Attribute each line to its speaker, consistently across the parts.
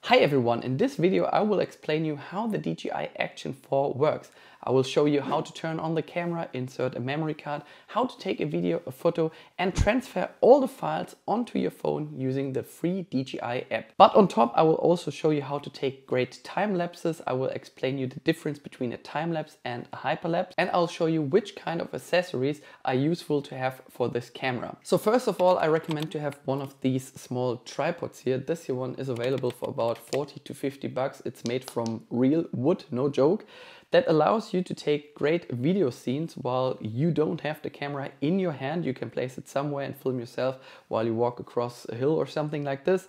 Speaker 1: Hi everyone, in this video I will explain you how the DJI Action 4 works. I will show you how to turn on the camera, insert a memory card, how to take a video, a photo and transfer all the files onto your phone using the free DJI app. But on top I will also show you how to take great time lapses. I will explain you the difference between a time lapse and a hyperlapse, and I'll show you which kind of accessories are useful to have for this camera. So first of all, I recommend to have one of these small tripods here. This here one is available for about 40 to 50 bucks. It's made from real wood, no joke. That allows you to take great video scenes while you don't have the camera in your hand. You can place it somewhere and film yourself while you walk across a hill or something like this.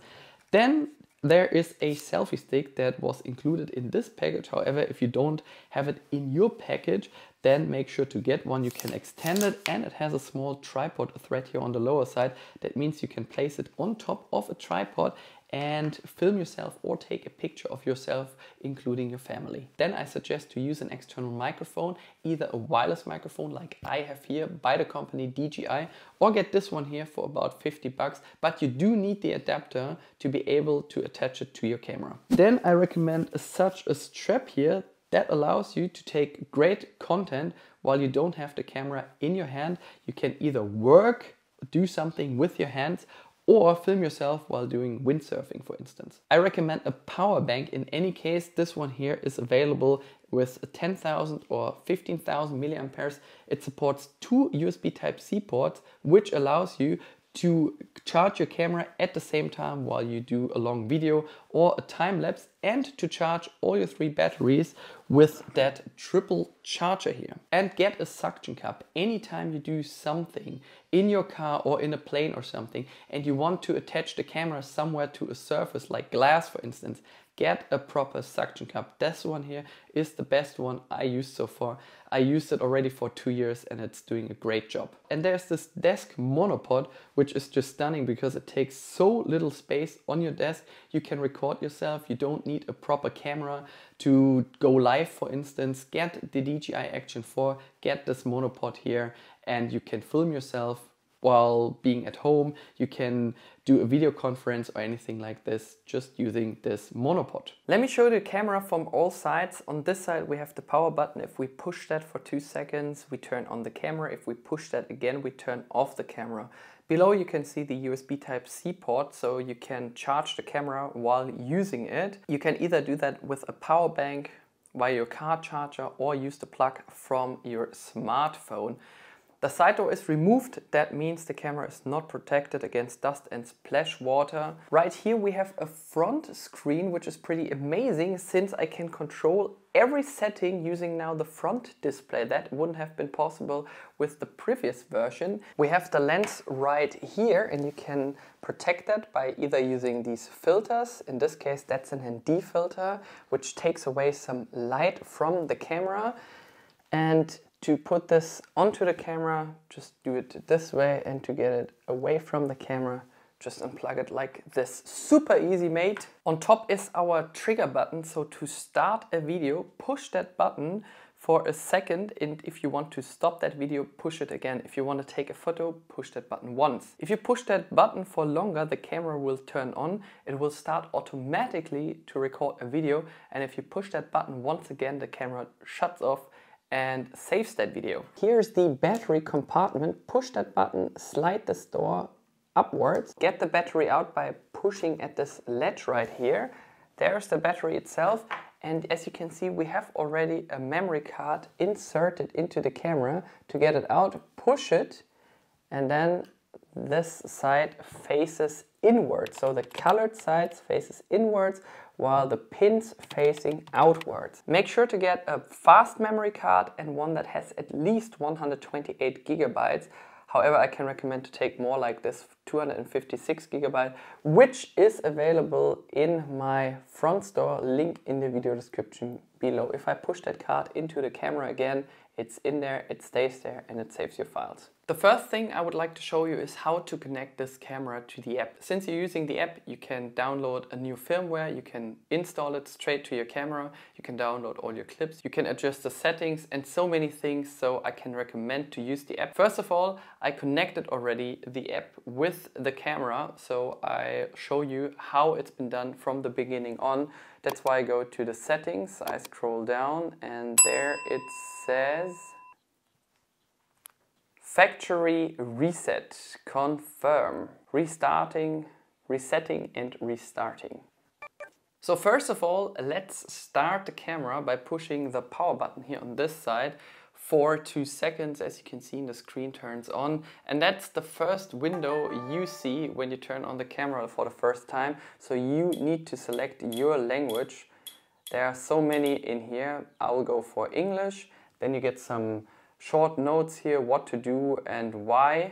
Speaker 1: Then there is a selfie stick that was included in this package. However, if you don't have it in your package, then make sure to get one. You can extend it, and it has a small tripod thread here on the lower side. That means you can place it on top of a tripod and film yourself or take a picture of yourself, including your family. Then I suggest to use an external microphone, either a wireless microphone like I have here by the company DJI, or get this one here for about 50 bucks, but you do need the adapter to be able to attach it to your camera. Then I recommend such a strap here that allows you to take great content while you don't have the camera in your hand. You can either work, do something with your hands, or film yourself while doing windsurfing, for instance. I recommend a power bank in any case. This one here is available with 10,000 or 15,000 milliamperes. It supports two USB Type-C ports, which allows you to charge your camera at the same time while you do a long video or a time lapse, and to charge all your three batteries with that triple charger here. And get a suction cup anytime you do something in your car or in a plane or something and you want to attach the camera somewhere to a surface like glass, for instance. Get a proper suction cup. This one here is the best one I used so far. I used it already for 2 years and it's doing a great job. And there's this desk monopod, which is just stunning because it takes so little space on your desk. You can record yourself. You don't need a proper camera to go live, for instance. Get the DJI Action 4, get this monopod here, and you can film yourself while being at home. You can do a video conference or anything like this just using this monopod. Let me show you the camera from all sides. On this side we have the power button. If we push that for 2 seconds, we turn on the camera. If we push that again, we turn off the camera. Below you can see the USB Type-C port, so you can charge the camera while using it. You can either do that with a power bank, via your car charger, or use the plug from your smartphone. The side door is removed. That means the camera is not protected against dust and splash water. Right here we have a front screen, which is pretty amazing since I can control every setting using now the front display. That wouldn't have been possible with the previous version. We have the lens right here, and you can protect that by either using these filters. In this case that's an ND filter, which takes away some light from the camera. And to put this onto the camera, just do it this way, and to get it away from the camera, just unplug it like this. Super easy made. On top is our trigger button, so to start a video, push that button for a second, and if you want to stop that video, push it again. If you want to take a photo, push that button once. If you push that button for longer, the camera will turn on. It will start automatically to record a video, and if you push that button once again, the camera shuts off and saves that video. Here's the battery compartment. Push that button, slide this door upwards. Get the battery out by pushing at this ledge right here. There's the battery itself, and as you can see we have already a memory card inserted into the camera. To get it out, push it, and then this side faces inwards. So the colored side faces inwards while the pins facing outwards. Make sure to get a fast memory card and one that has at least 128 gigabytes. However, I can recommend to take more, like this 256 gigabyte, which is available in my front store, link in the video description below. If I push that card into the camera again, it's in there, it stays there, and it saves your files. The first thing I would like to show you is how to connect this camera to the app. Since you're using the app, you can download a new firmware, you can install it straight to your camera, you can download all your clips, you can adjust the settings and so many things, so I can recommend to use the app. First of all, I connected already the app with the camera, so I show you how it's been done from the beginning on. That's why I go to the settings, I scroll down and there it says Factory reset, confirm, restarting, resetting and restarting. So first of all, let's start the camera by pushing the power button here on this side. For 2 seconds, as you can see, the screen turns on, and that's the first window you see when you turn on the camera for the first time. So you need to select your language. There are so many in here. I will go for English. Then you get some short notes here, what to do and why.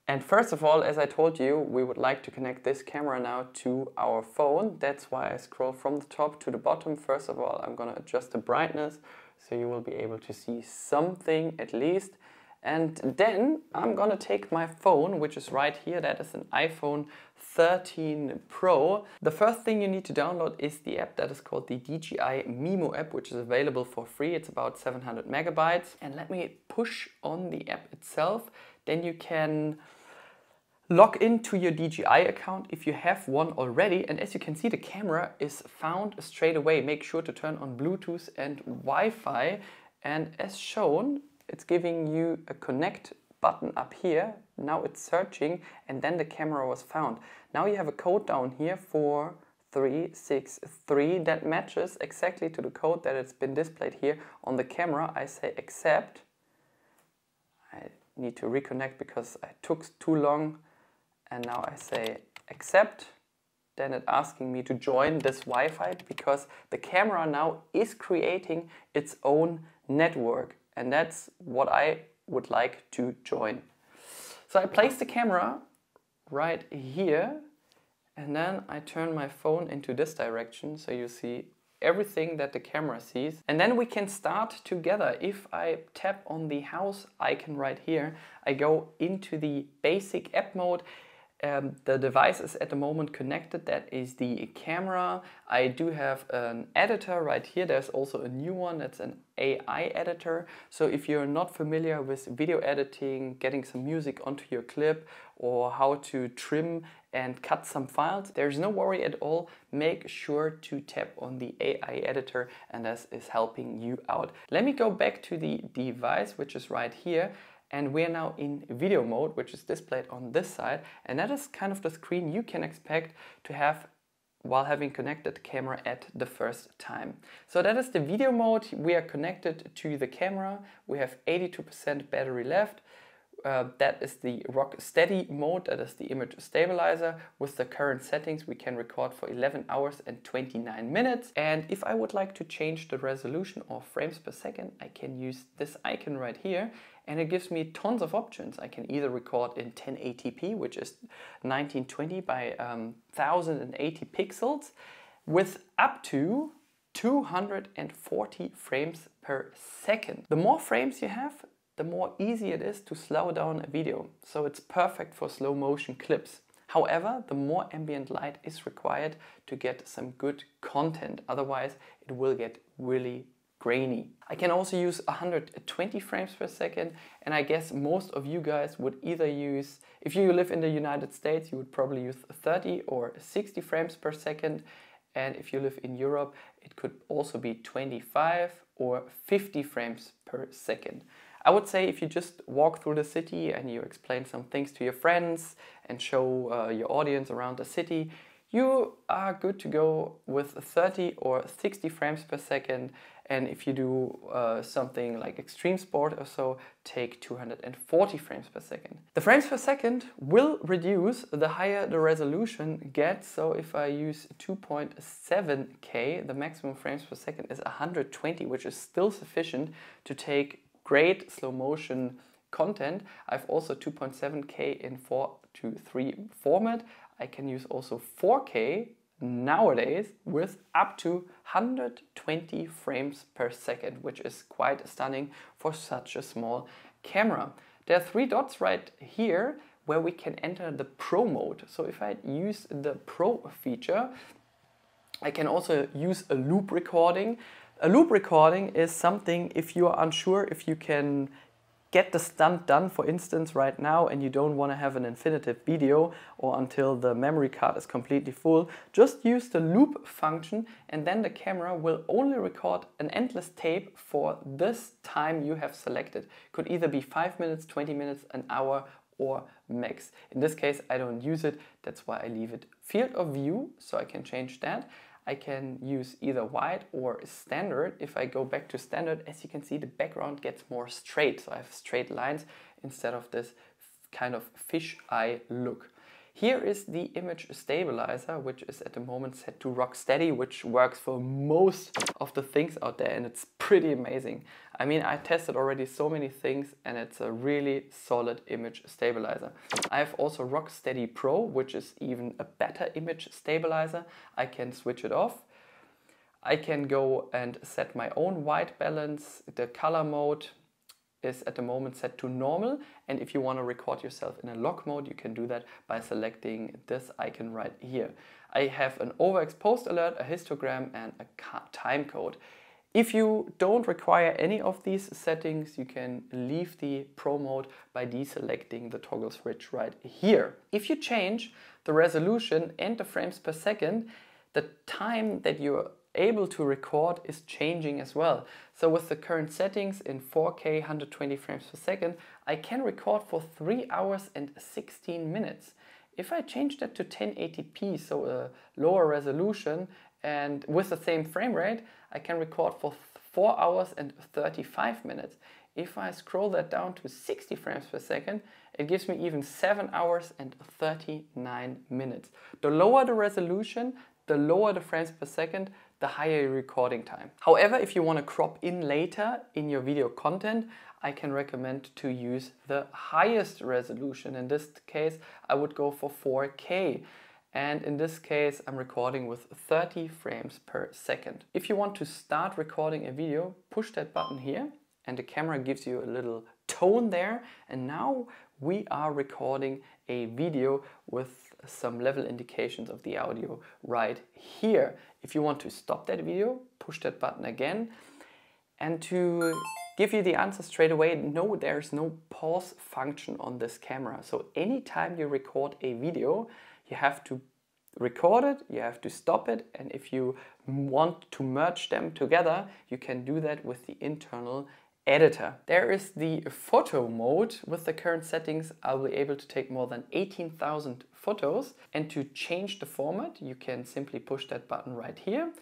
Speaker 1: And first of all, as I told you, we would like to connect this camera now to our phone. That's why I scroll from the top to the bottom. First of all, I'm gonna adjust the brightness so you will be able to see something at least. And then I'm gonna take my phone, which is right here. That is an iPhone 13 Pro. The first thing you need to download is the app that is called the DJI Memo app, which is available for free. It's about 700 megabytes. And let me push on the app itself. Then you can log into your DJI account if you have one already. And as you can see, the camera is found straight away. Make sure to turn on Bluetooth and Wi-Fi. And as shown, it's giving you a connect button up here. Now it's searching and then the camera was found. Now you have a code down here, 4363, that matches exactly to the code that it's been displayed here on the camera. I say accept. I need to reconnect because I took too long, and now I say accept. Then it's asking me to join this Wi-Fi because the camera now is creating its own network, and that's what I would like to join. So I place the camera right here and then I turn my phone into this direction so you see everything that the camera sees. And then we can start together. If I tap on the house icon right here, I go into the basic app mode. The device is at the moment connected, that is the camera. I do have an editor right here. There's also a new one, that's an AI editor. So if you're not familiar with video editing, getting some music onto your clip, or how to trim and cut some files, there's no worry at all. Make sure to tap on the AI editor and this is helping you out. Let me go back to the device, which is right here. And we're now in video mode, which is displayed on this side. And that is kind of the screen you can expect to have while having connected the camera at the first time. So that is the video mode. We are connected to the camera. We have 82% battery left. That is the rock steady mode, that is the image stabilizer. With the current settings, we can record for 11 hours and 29 minutes. And if I would like to change the resolution or frames per second, I can use this icon right here. And it gives me tons of options. I can either record in 1080p, which is 1920 by 1080 pixels, with up to 240 frames per second. The more frames you have, the more easy it is to slow down a video. So it's perfect for slow motion clips. However, the more ambient light is required to get some good content. Otherwise, it will get really grainy. I can also use 120 frames per second, and I guess most of you guys would either use, if you live in the United States, you would probably use 30 or 60 frames per second, and if you live in Europe, it could also be 25 or 50 frames per second. I would say if you just walk through the city and you explain some things to your friends and show your audience around the city, you are good to go with 30 or 60 frames per second. And if you do something like extreme sport or so, take 240 frames per second. The frames per second will reduce the higher the resolution gets. So if I use 2.7K, the maximum frames per second is 120, which is still sufficient to take great slow motion content. I've also 2.7K in 4:3 format. I can use also 4K nowadays with up to 120 frames per second, which is quite stunning for such a small camera. There are three dots right here where we can enter the Pro mode. So if I use the Pro feature, I can also use a loop recording. A loop recording is something if you are unsure if you can get the stunt done, for instance, right now, and you don't want to have an infinitive video or until the memory card is completely full, just use the loop function and then the camera will only record an endless tape for this time you have selected. Could either be 5 minutes, 20 minutes, an hour, or max. In this case, I don't use it, that's why I leave it field of view, so I can change that. I can use either wide or standard. If I go back to standard, as you can see, the background gets more straight. So I have straight lines instead of this kind of fisheye look. Here is the image stabilizer, which is at the moment set to rock steady, which works for most of the things out there, and it's pretty amazing. I mean, I tested already so many things and it's a really solid image stabilizer. I have also Rock Steady Pro, which is even a better image stabilizer. I can switch it off. I can go and set my own white balance. The color mode is at the moment set to normal, and if you want to record yourself in a lock mode, you can do that by selecting this icon right here. I have an overexposed alert, a histogram, and a time code. If you don't require any of these settings, you can leave the Pro mode by deselecting the toggle switch right here. If you change the resolution and the frames per second, the time that you're able to record is changing as well. So with the current settings in 4K 120 frames per second, I can record for 3 hours and 16 minutes. If I change that to 1080p, so a lower resolution, and with the same frame rate, I can record for 4 hours and 35 minutes. If I scroll that down to 60 frames per second, it gives me even 7 hours and 39 minutes. The lower the resolution, the lower the frames per second, the higher your recording time. However, if you want to crop in later in your video content, I can recommend to use the highest resolution. In this case, I would go for 4K. And in this case, I'm recording with 30 frames per second. If you want to start recording a video, push that button here and the camera gives you a little tone there. And now we are recording a video with some level indications of the audio right here. If you want to stop that video, push that button again. And to give you the answer straight away, no, there's no pause function on this camera. So anytime you record a video, you have to record it, you have to stop it, and if you want to merge them together, you can do that with the internal editor. There is the photo mode. With the current settings, I'll be able to take more than 18,000 photos, and to change the format, you can simply push that button right here.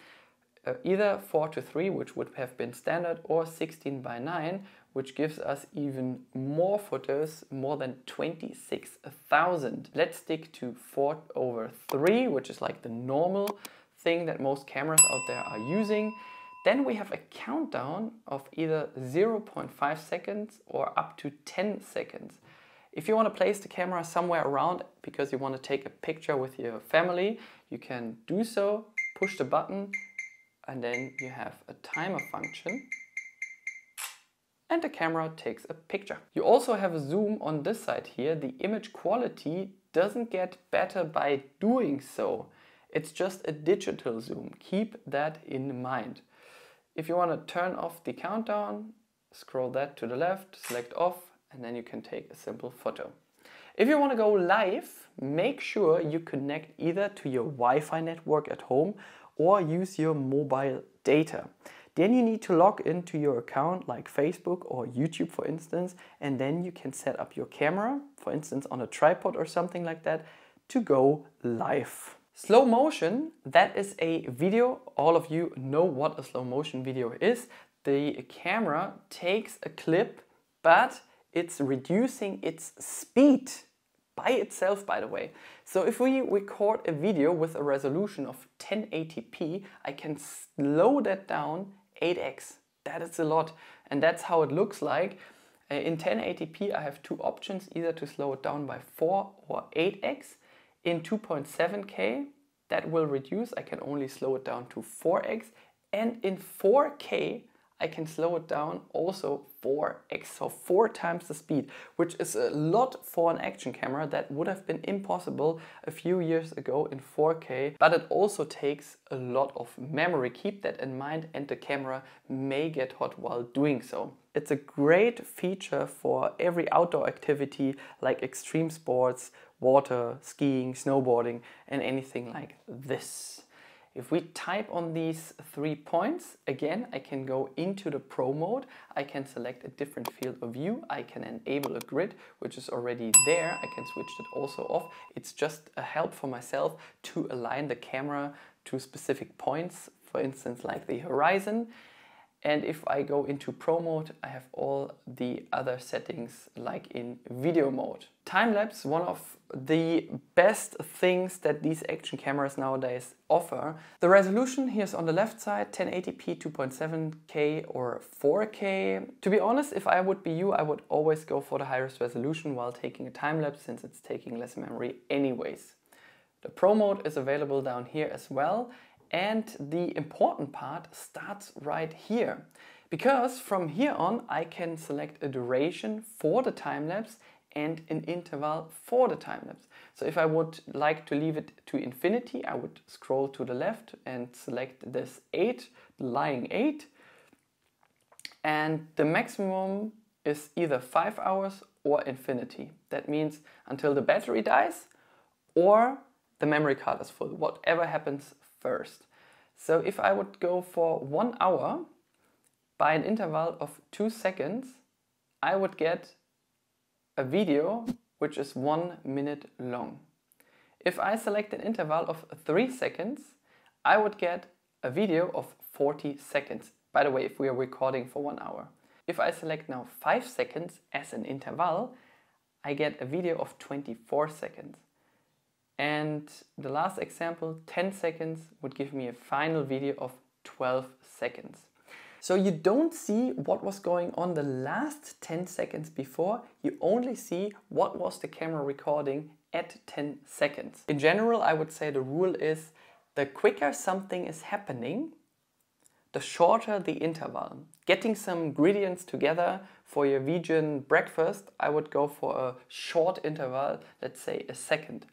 Speaker 1: Either 4:3, which would have been standard, or 16:9, which gives us even more photos, more than 26,000. Let's stick to 4:3, which is like the normal thing that most cameras out there are using. Then we have a countdown of either 0.5 seconds or up to 10 seconds. If you want to place the camera somewhere around because you want to take a picture with your family, you can do so, push the button, and then you have a timer function and the camera takes a picture. You also have a zoom on this side here. The image quality doesn't get better by doing so. It's just a digital zoom. Keep that in mind. If you want to turn off the countdown, scroll that to the left, select off, and then you can take a simple photo. If you want to go live, make sure you connect either to your Wi-Fi network at home or use your mobile data. Then you need to log into your account like Facebook or YouTube, for instance, and then you can set up your camera, for instance, on a tripod or something like that, to go live. Slow motion, that is a video. All of you know what a slow motion video is. The camera takes a clip, but it's reducing its speed by itself, by the way. So if we record a video with a resolution of 1080p, I can slow that down 8x. That is a lot. And that's how it looks like. In 1080p, I have two options, either to slow it down by 4 or 8x. In 2.7K, that will reduce. I can only slow it down to 4x. And in 4K, I can slow it down also 4x, so 4 times the speed, which is a lot for an action camera. That would have been impossible a few years ago in 4K, but it also takes a lot of memory. Keep that in mind, and the camera may get hot while doing so. It's a great feature for every outdoor activity like extreme sports, water, skiing, snowboarding, and anything like this. If we type on these 3 points, again, I can go into the Pro mode. I can select a different field of view. I can enable a grid, which is already there. I can switch it also off. It's just a help for myself to align the camera to specific points, for instance, like the horizon. And if I go into Pro mode, I have all the other settings like in video mode. Time-lapse, one of the best things that these action cameras nowadays offer. The resolution here is on the left side, 1080p, 2.7K or 4K. To be honest, if I would be you, I would always go for the highest resolution while taking a time-lapse, since it's taking less memory anyways. The Pro mode is available down here as well. And the important part starts right here, because from here on I can select a duration for the time-lapse and an interval for the time-lapse. So if I would like to leave it to infinity, I would scroll to the left and select this 8, the lying 8. And the maximum is either 5 hours or infinity. That means until the battery dies or the memory card is full, whatever happens first. So if I would go for 1 hour by an interval of 2 seconds, I would get a video which is 1 minute long. If I select an interval of 3 seconds, I would get a video of 40 seconds. By the way, if we are recording for 1 hour. If I select now 5 seconds as an interval, I get a video of 24 seconds. And the last example, 10 seconds, would give me a final video of 12 seconds. So you don't see what was going on the last 10 seconds before, you only see what was the camera recording at 10 seconds. In general, I would say the rule is the quicker something is happening, the shorter the interval. Getting some ingredients together for your vegan breakfast, I would go for a short interval, let's say a second.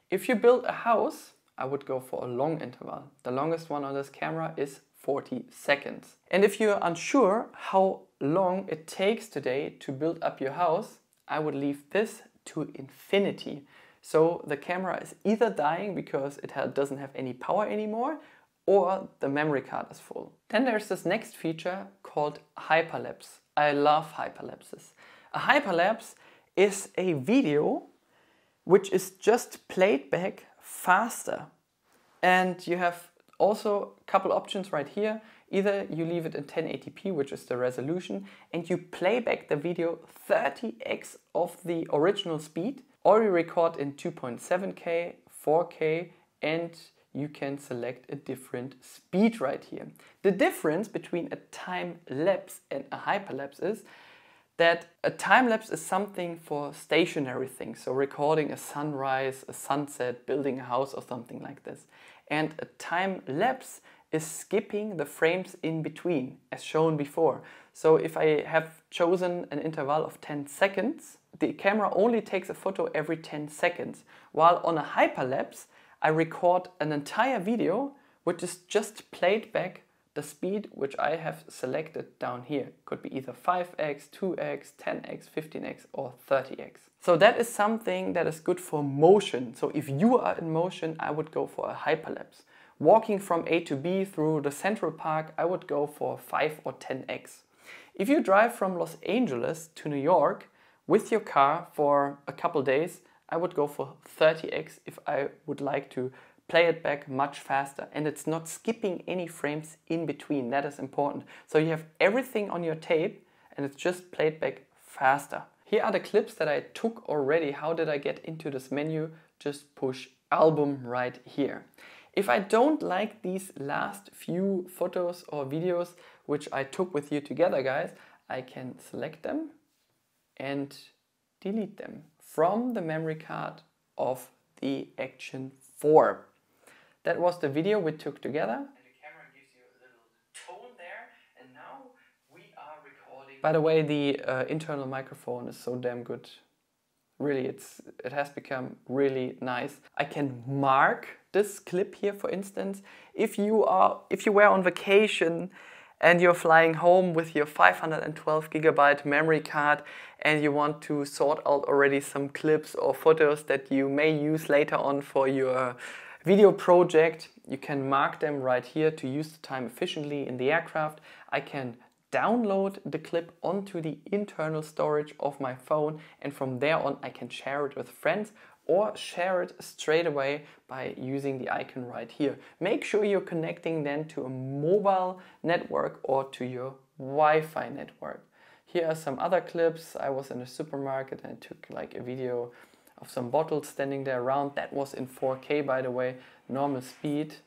Speaker 1: If you build a house, I would go for a long interval. The longest one on this camera is 40 seconds. And if you're unsure how long it takes today to build up your house, I would leave this to infinity. So the camera is either dying because it doesn't have any power anymore, or the memory card is full. Then there's this next feature called Hyperlapse. I love hyperlapses. A hyperlapse is a video which is just played back faster. And you have also a couple options right here. Either you leave it in 1080p, which is the resolution, and you play back the video 30x of the original speed, or you record in 2.7K, 4K, and you can select a different speed right here. The difference between a time lapse and a hyperlapse is that a time lapse is something for stationary things, so recording a sunrise, a sunset, building a house or something like this. And a time lapse is skipping the frames in between, as shown before. So if I have chosen an interval of 10 seconds, the camera only takes a photo every 10 seconds, while on a hyperlapse I record an entire video which is just played back the speed which I have selected down here. Could be either 5x, 2x, 10x, 15x or 30x. So that is something that is good for motion. So if you are in motion, I would go for a hyperlapse. Walking from A to B through the Central Park, I would go for 5 or 10x. If you drive from Los Angeles to New York with your car for a couple days, I would go for 30x if I would like to play it back much faster, and it's not skipping any frames in between. That is important. So you have everything on your tape and it's just played back faster. Here are the clips that I took already. How did I get into this menu? Just push album right here. If I don't like these last few photos or videos which I took with you together, guys, I can select them and delete them from the memory card of the Action 4. That was the video we took together. And the camera gives you a little tone there. And now By the way, the internal microphone is so damn good. Really, it has become really nice. I can mark this clip here, for instance. If you were on vacation and you're flying home with your 512 gigabyte memory card and you want to sort out already some clips or photos that you may use later on for your video project, you can mark them right here to use the time efficiently in the aircraft. I can download the clip onto the internal storage of my phone, and from there on I can share it with friends or share it straight away by using the icon right here. Make sure you're connecting then to a mobile network or to your Wi-Fi network. Here are some other clips. I was in a supermarket and I took like a video of some bottles standing there around. That was in 4K, by the way, normal speed.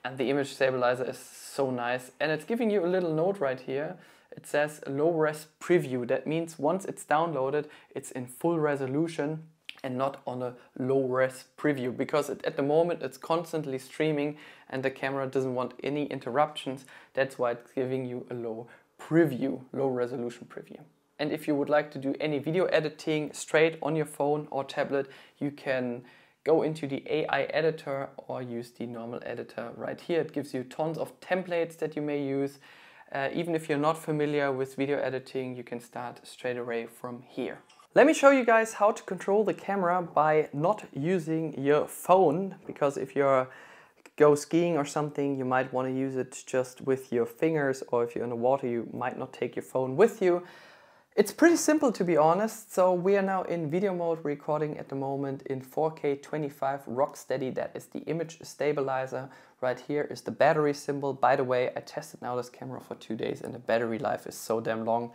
Speaker 1: And the image stabilizer is so nice. And it's giving you a little note right here. It says low res preview. That means once it's downloaded, it's in full resolution and not on a low res preview, because at the moment it's constantly streaming and the camera doesn't want any interruptions. That's why it's giving you a low preview, low resolution preview. And if you would like to do any video editing straight on your phone or tablet, you can go into the AI editor or use the normal editor right here. It gives you tons of templates that you may use. Even if you're not familiar with video editing, you can start straight away from here. Let me show you guys how to control the camera by not using your phone, because if you go skiing or something, you might want to use it just with your fingers, or if you're in the water, you might not take your phone with you. It's pretty simple, to be honest. So we are now in video mode, recording at the moment in 4K 25 rock steady. That is the image stabilizer. Right here is the battery symbol. By the way, I tested now this camera for 2 days and the battery life is so damn long.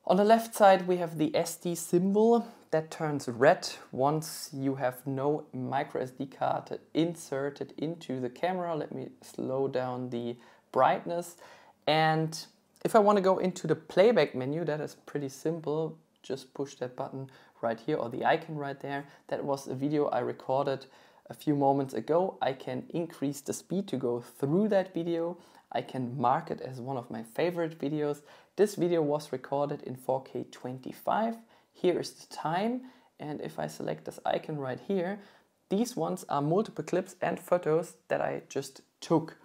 Speaker 1: On the left side we have the SD symbol that turns red once you have no micro SD card inserted into the camera. Let me slow down the brightness. And if I want to go into the playback menu, that is pretty simple. Just push that button right here, or the icon right there. That was a video I recorded a few moments ago. I can increase the speed to go through that video. I can mark it as one of my favorite videos. This video was recorded in 4K 25. Here is the time. And if I select this icon right here, these ones are multiple clips and photos that I just took.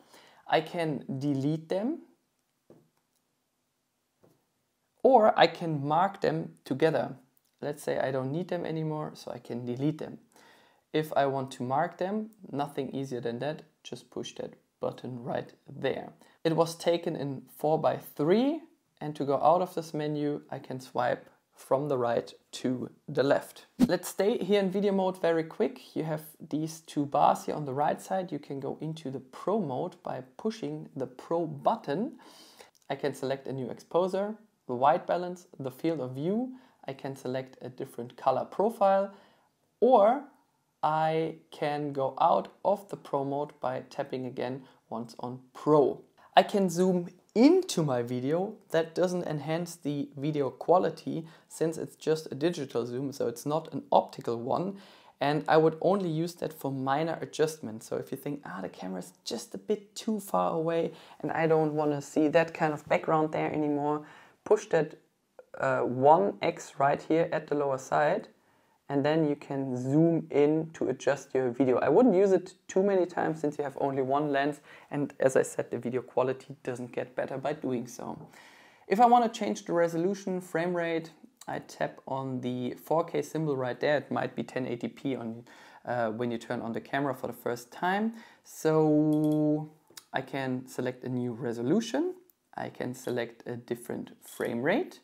Speaker 1: I can delete them, or I can mark them together. Let's say I don't need them anymore, so I can delete them. If I want to mark them, nothing easier than that, just push that button right there. It was taken in 4:3, and to go out of this menu, I can swipe from the right to the left. Let's stay here in video mode very quick. You have these two bars here on the right side. You can go into the Pro mode by pushing the Pro button. I can select a new exposure, the white balance, the field of view. I can select a different color profile, or I can go out of the Pro mode by tapping again once on Pro. I can zoom into my video. That doesn't enhance the video quality since it's just a digital zoom, so it's not an optical one. And I would only use that for minor adjustments. So if you think, the camera is just a bit too far away and I don't want to see that kind of background there anymore, push that 1x right here at the lower side, and then you can zoom in to adjust your video. I wouldn't use it too many times since you have only one lens, and as I said, the video quality doesn't get better by doing so. If I want to change the resolution, frame rate, I tap on the 4K symbol right there. It might be 1080p on when you turn on the camera for the first time. So I can select a new resolution. I can select a different frame rate.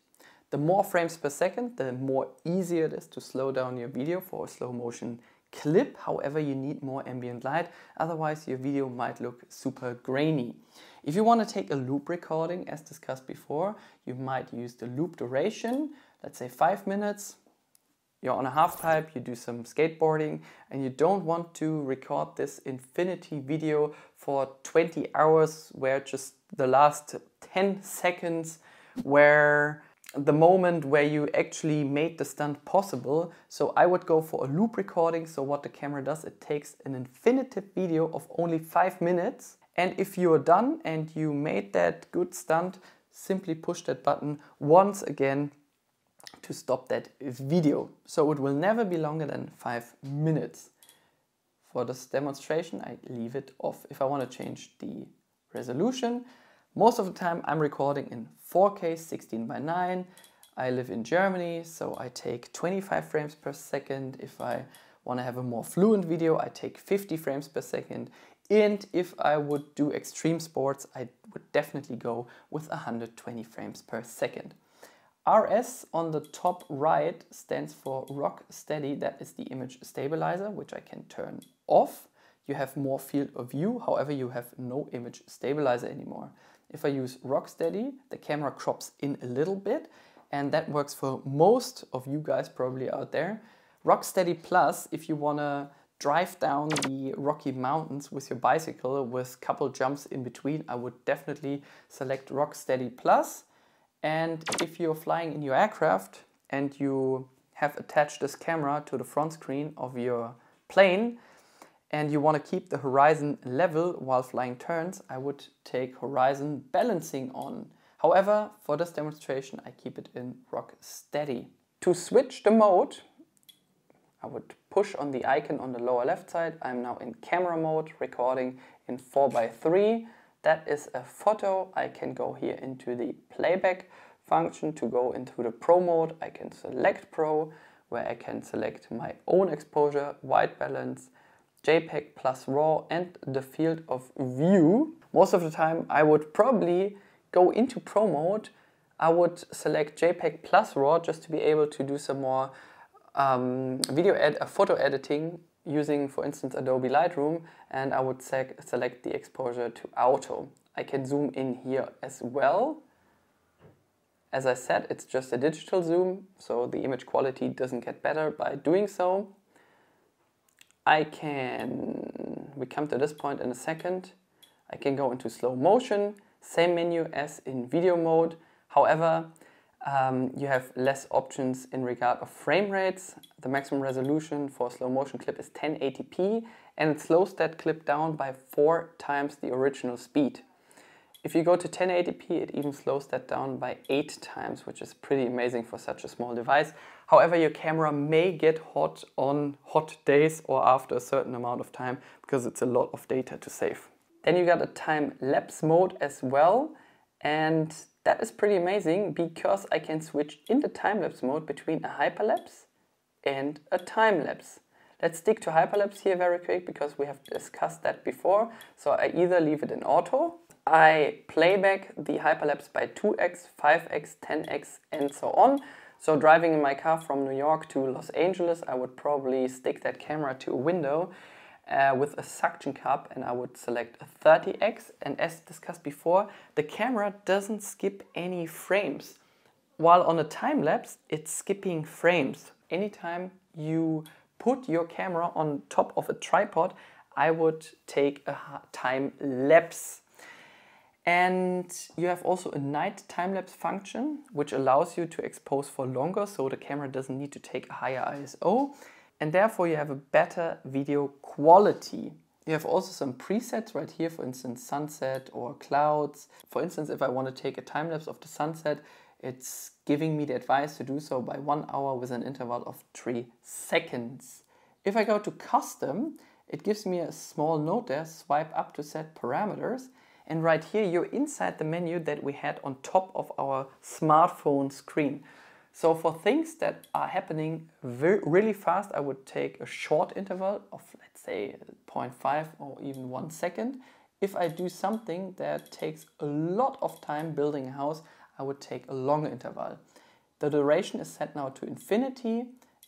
Speaker 1: The more frames per second, the more easier it is to slow down your video for a slow motion clip. However, you need more ambient light, otherwise your video might look super grainy. If you want to take a loop recording, as discussed before, you might use the loop duration, let's say 5 minutes. You're on a half pipe, you do some skateboarding, and you don't want to record this infinity video for 20 hours where just the last 10 seconds where the moment where you actually made the stunt possible. So I would go for a loop recording. So what the camera does, it takes an infinitive video of only 5 minutes. And if you're done and you made that good stunt, simply push that button once again to stop that video. So it will never be longer than 5 minutes. For this demonstration, I leave it off. If I want to change the resolution, most of the time I'm recording in 4K 16:9. I live in Germany, so I take 25 frames per second. If I want to have a more fluent video, I take 50 frames per second. And if I would do extreme sports, I would definitely go with 120 frames per second. RS on the top right stands for rock steady. That is the image stabilizer, which I can turn off. You have more field of view, however you have no image stabilizer anymore. If I use rock steady, the camera crops in a little bit, and that works for most of you guys probably out there. Rock steady plus, if you want to drive down the Rocky Mountains with your bicycle with a couple jumps in between, I would definitely select rock steady plus. And if you're flying in your aircraft and you have attached this camera to the front screen of your plane and you want to keep the horizon level while flying turns, I would take horizon balancing on. However, for this demonstration, I keep it in rock steady. To switch the mode, I would push on the icon on the lower left side. I'm now in camera mode, recording in 4:3. That is a photo. I can go here into the playback function to go into the Pro mode. I can select Pro, where I can select my own exposure, white balance, JPEG plus RAW, and the field of view. Most of the time I would probably go into Pro mode. I would select JPEG plus RAW just to be able to do some more photo editing using, for instance, Adobe Lightroom, and I would select the exposure to auto. I can zoom in here as well. As I said, it's just a digital zoom, so the image quality doesn't get better by doing so. We come to this point in a second. I can go into slow motion, same menu as in video mode. However, you have less options in regard of frame rates. The maximum resolution for a slow motion clip is 1080p, and it slows that clip down by 4 times the original speed. If you go to 1080p, it even slows that down by 8 times, which is pretty amazing for such a small device. However, your camera may get hot on hot days or after a certain amount of time, because it's a lot of data to save. Then you got a time-lapse mode as well, and that is pretty amazing because I can switch in the time-lapse mode between a hyperlapse and a time-lapse. Let's stick to hyperlapse here very quick because we have discussed that before. So I either leave it in auto, I playback the hyperlapse by 2x, 5x, 10x and so on. So driving in my car from New York to Los Angeles, I would probably stick that camera to a window with a suction cup, and I would select a 30x, and as discussed before, the camera doesn't skip any frames. While on a time lapse, it's skipping frames. Anytime you put your camera on top of a tripod, I would take a time lapse. And you have also a night time-lapse function, which allows you to expose for longer, so the camera doesn't need to take a higher ISO, and therefore you have a better video quality. You have also some presets right here, for instance, sunset or clouds. For instance, if I want to take a time-lapse of the sunset, it's giving me the advice to do so by 1 hour with an interval of 3 seconds. If I go to custom, it gives me a small note there, swipe up to set parameters. And right here, you're inside the menu that we had on top of our smartphone screen. So for things that are happening really fast, I would take a short interval of, let's say, 0.5 or even 1 second. If I do something that takes a lot of time building a house, I would take a longer interval. The duration is set now to infinity.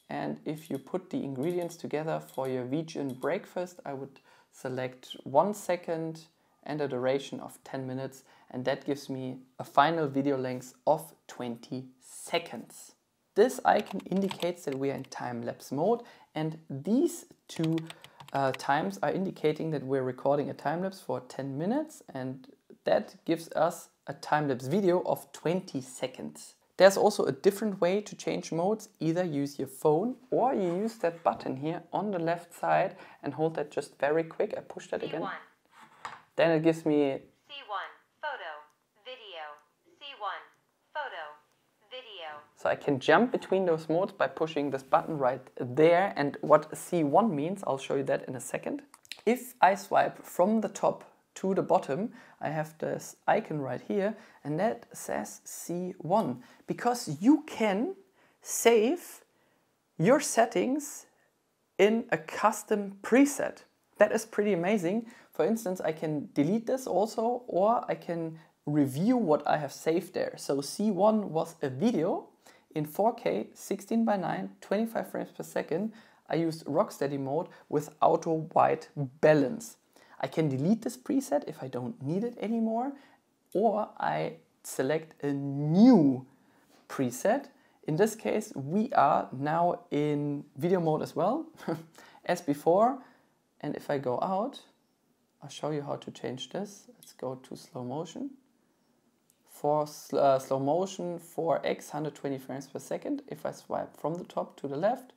Speaker 1: And if you put the ingredients together for your vegan breakfast, I would select 1 second and a duration of 10 minutes, and that gives me a final video length of 20 seconds. This icon indicates that we are in time-lapse mode, and these two times are indicating that we're recording a time-lapse for 10 minutes, and that gives us a time-lapse video of 20 seconds. There's also a different way to change modes. Either use your phone or you use that button here on the left side and hold that just very quick. I push that again.
Speaker 2: C1.
Speaker 1: Then it gives me
Speaker 2: C1, photo, video, C1,
Speaker 1: So I can jump between those modes by pushing this button right there. And what C1 means, I'll show you that in a second. If I swipe from the top to the bottom, I have this icon right here, and that says C1, because you can save your settings in a custom preset. That is pretty amazing. For instance, I can delete this also, or I can review what I have saved there. So C1 was a video in 4K, 16:9, 25 frames per second. I used Rocksteady mode with auto white balance. I can delete this preset if I don't need it anymore, or I select a new preset. In this case, we are now in video mode as well, as before. And if I go out, I'll show you how to change this. Let's go to slow motion. For slow motion 4x, 120 frames per second. If I swipe from the top to the left,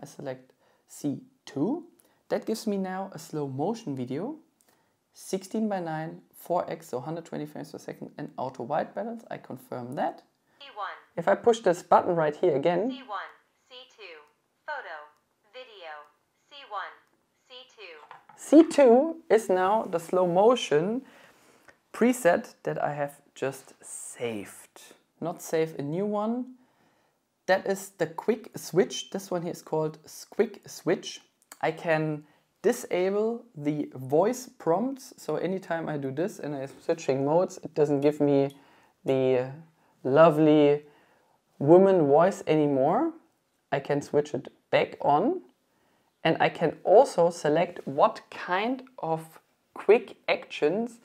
Speaker 1: I select C2. That gives me now a slow motion video, 16:9, 4x, so 120 frames per second, and auto white balance. I confirm that. C1. If I push this button right here again,
Speaker 2: C1, C2, photo, video, C1, C2.
Speaker 1: C2 is now the slow motion preset that I have just saved. Not save a new one. That is the quick switch. This one here is called quick switch. I can disable the voice prompts. So anytime I do this and I'm switching modes, it doesn't give me the lovely woman voice anymore. I can switch it back on. And I can also select what kind of quick actions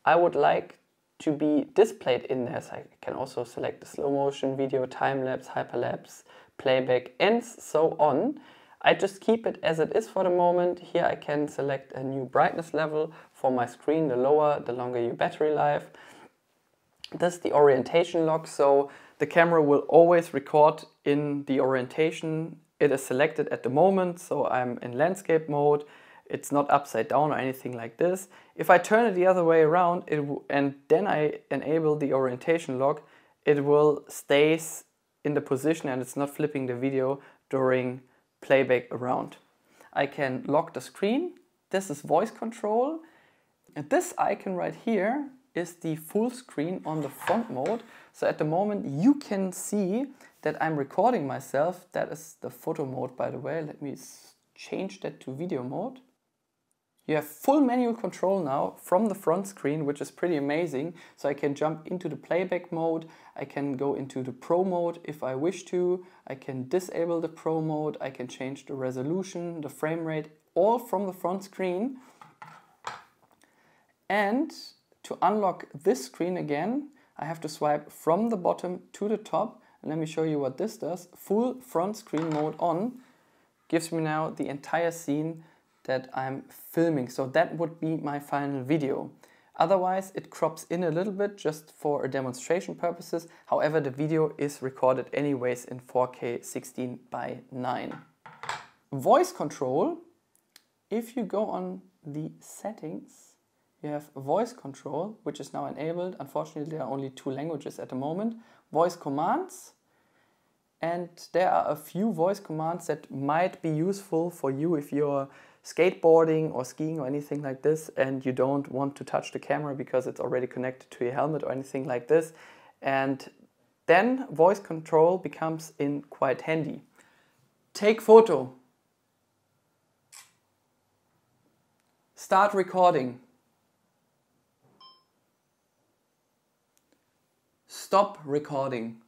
Speaker 1: I would like to be displayed in there. So I can also select the slow motion, video, time lapse, hyperlapse, playback, and so on. I just keep it as it is for the moment. Here I can select a new brightness level for my screen. The lower, the longer your battery life. This is the orientation lock, so the camera will always record in the orientation it is selected at the moment. So I'm in landscape mode. It's not upside down or anything like this. If I turn it the other way around and then I enable the orientation lock, it will stay in the position and it's not flipping the video during playback around. I can lock the screen. This is voice control. And this icon right here is the full screen on the front mode. So at the moment you can see that I'm recording myself. That is the photo mode, by the way. Let me change that to video mode. You have full manual control now from the front screen, which is pretty amazing. So I can jump into the playback mode. I can go into the pro mode if I wish to. I can disable the pro mode. I can change the resolution, the frame rate, all from the front screen. And to unlock this screen again, I have to swipe from the bottom to the top. And let me show you what this does. Full front screen mode on gives me now the entire scene that I'm filming. So that would be my final video. Otherwise, it crops in a little bit just for a demonstration purposes. However, the video is recorded anyways in 4K 16:9. Voice control. If you go on the settings, you have voice control, which is now enabled. Unfortunately, there are only 2 languages at the moment. Voice commands. And there are a few voice commands that might be useful for you if you're skateboarding or skiing or anything like this and you don't want to touch the camera because it's already connected to your helmet or anything like this. And then voice control becomes in quite handy. Take photo. Start recording. Stop recording.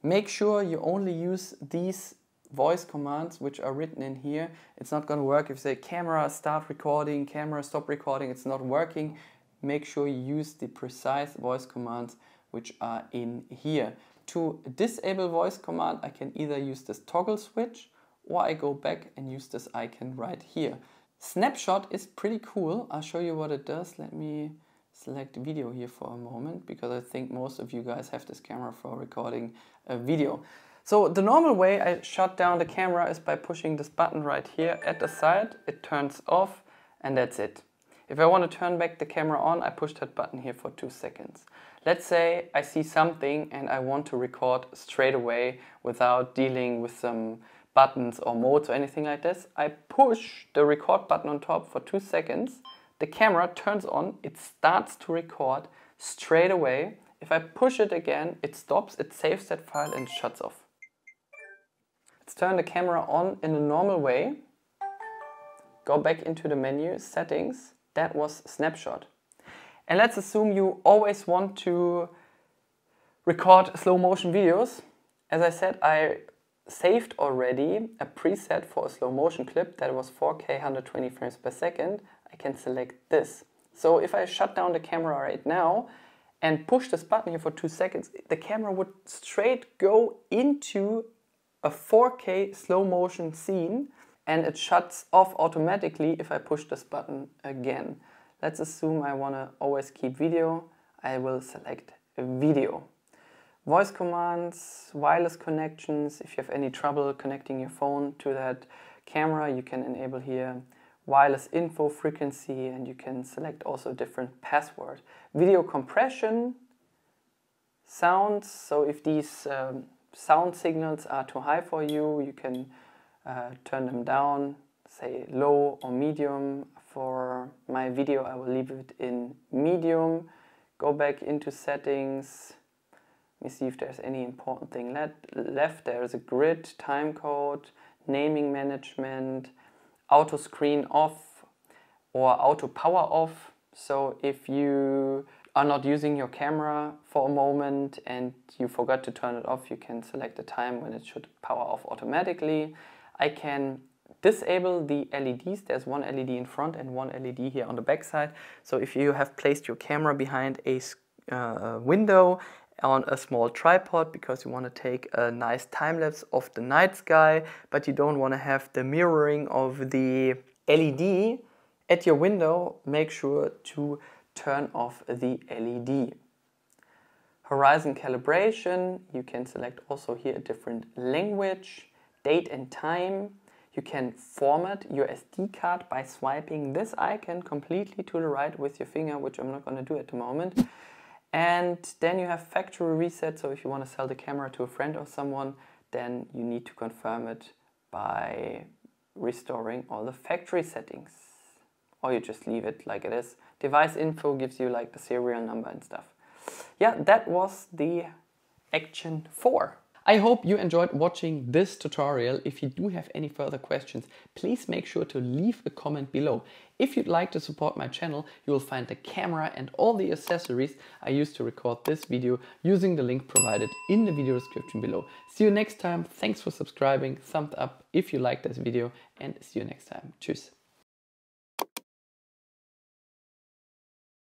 Speaker 1: Make sure you only use these voice commands which are written in here. It's not going to work if you say camera start recording, camera stop recording. It's not working. Make sure you use the precise voice commands which are in here. To disable voice command, I can either use this toggle switch or I go back and use this icon right here. Snapshot is pretty cool. I'll show you what it does. Let me select video here for a moment because I think most of you guys have this camera for recording a video. So the normal way I shut down the camera is by pushing this button right here at the side. It turns off and that's it. If I want to turn back the camera on, I push that button here for 2 seconds. Let's say I see something and I want to record straight away without dealing with some buttons or modes or anything like this. I push the record button on top for 2 seconds. The camera turns on, it starts to record straight away. If I push it again, it stops, it saves that file and shuts off. Let's turn the camera on in a normal way. Go back into the menu, settings. That was snapshot. And let's assume you always want to record slow motion videos. As I said, I saved already a preset for a slow motion clip that was 4K 120 frames per second. I can select this. So if I shut down the camera right now and push this button here for 2 seconds, the camera would straight go into a 4K slow motion scene, and it shuts off automatically if I push this button again. Let's assume I want to always keep video. I will select video. Voice commands, wireless connections. If you have any trouble connecting your phone to that camera, you can enable here wireless info frequency, and you can select also a different password. Video compression, sounds. So if these sound signals are too high for you, you can turn them down, say low or medium. For my video, I will leave it in medium. Go back into settings. Let me see if there's any important thing left. There is a grid, time code, naming management, auto screen off or auto power off. So if you are not using your camera for a moment and you forgot to turn it off, you can select the time when it should power off automatically. I can disable the LEDs. There's one LED in front and one LED here on the back side. So if you have placed your camera behind a window on a small tripod because you want to take a nice time lapse of the night sky, but you don't want to have the mirroring of the LED at your window, make sure to turn off the LED. Horizon calibration, you can select also here a different language, date and time. You can format your SD card by swiping this icon completely to the right with your finger, which I'm not going to do at the moment. And then you have factory reset, so if you want to sell the camera to a friend or someone, then you need to confirm it by restoring all the factory settings. Or you just leave it like it is. Device info gives you like the serial number and stuff. Yeah, that was the Action 4. I hope you enjoyed watching this tutorial. If you do have any further questions, please make sure to leave a comment below. If you'd like to support my channel, you will find the camera and all the accessories I used to record this video using the link provided in the video description below. See you next time. Thanks for subscribing. Thumbs up if you liked this video, and see you next time. Tschüss.